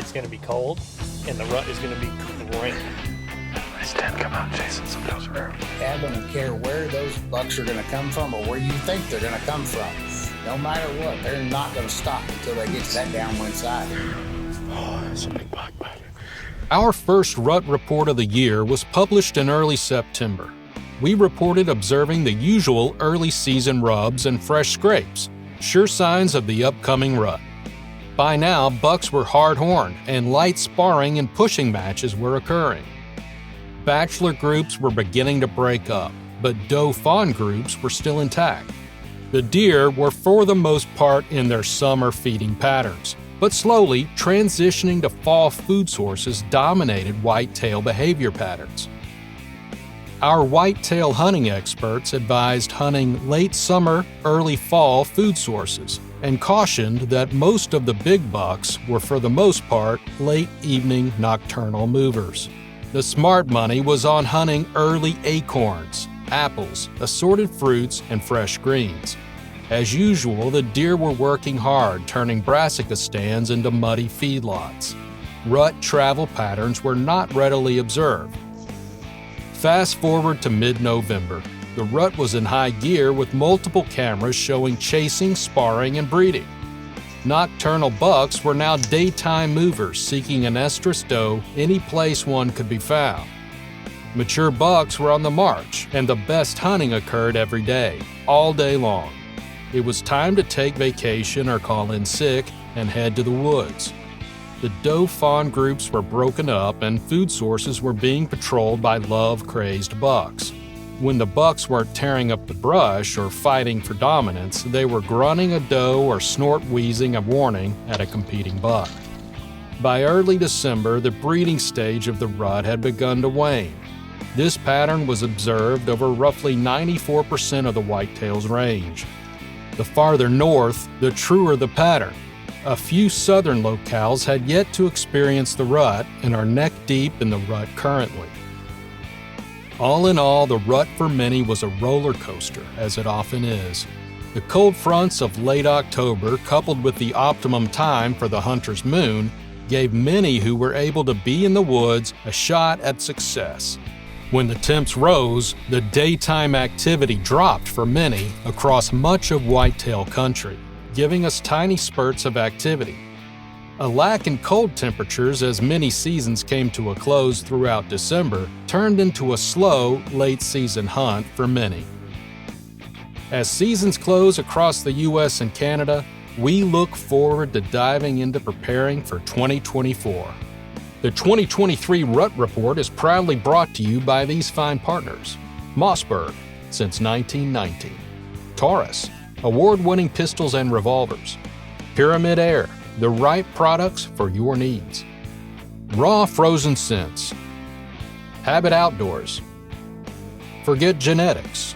it's going to be cold, and the rut is going to be great. Nice tent, come out, Jason, some goes around. I don't care where those bucks are going to come from or where you think they're going to come from. No matter what, they're not going to stop until they get to that downwind side. Oh, that's a big buck, bud. Our first rut report of the year was published in early September. We reported observing the usual early season rubs and fresh scrapes, sure signs of the upcoming rut. By now, bucks were hard-horned and light sparring and pushing matches were occurring. Bachelor groups were beginning to break up, but doe-fawn groups were still intact. The deer were for the most part in their summer feeding patterns, but slowly transitioning to fall food sources dominated whitetail behavior patterns. Our whitetail hunting experts advised hunting late summer, early fall food sources and cautioned that most of the big bucks were for the most part late evening nocturnal movers. The smart money was on hunting early acorns, apples, assorted fruits, and fresh greens. As usual, the deer were working hard, turning brassica stands into muddy feedlots. Rut travel patterns were not readily observed. Fast forward to mid-November. The rut was in high gear with multiple cameras showing chasing, sparring, and breeding. Nocturnal bucks were now daytime movers seeking an estrus doe any place one could be found. Mature bucks were on the march, and the best hunting occurred every day, all day long. It was time to take vacation or call in sick and head to the woods. The doe-fawn groups were broken up and food sources were being patrolled by love-crazed bucks. When the bucks weren't tearing up the brush or fighting for dominance, they were grunting a doe or snort-wheezing a warning at a competing buck. By early December, the breeding stage of the rut had begun to wane. This pattern was observed over roughly 94% of the whitetail's range. The farther north, the truer the pattern. A few southern locales had yet to experience the rut and are neck-deep in the rut currently. All in all, the rut for many was a roller coaster, as it often is. The cold fronts of late October, coupled with the optimum time for the hunter's moon, gave many who were able to be in the woods a shot at success. When the temps rose, the daytime activity dropped for many across much of whitetail country, giving us tiny spurts of activity. A lack in cold temperatures as many seasons came to a close throughout December turned into a slow, late-season hunt for many. As seasons close across the U.S. and Canada, we look forward to diving into preparing for 2024. The 2023 Rut Report is proudly brought to you by these fine partners: Mossberg, since 1919; Taurus, award-winning pistols and revolvers; Pyramid Air, the right products for your needs; Raw Frozen Scents; Habit Outdoors; Forget Genetics;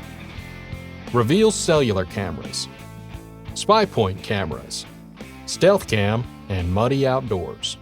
Reveal Cellular Cameras; SpyPoint Cameras; Stealth Cam, and Muddy Outdoors.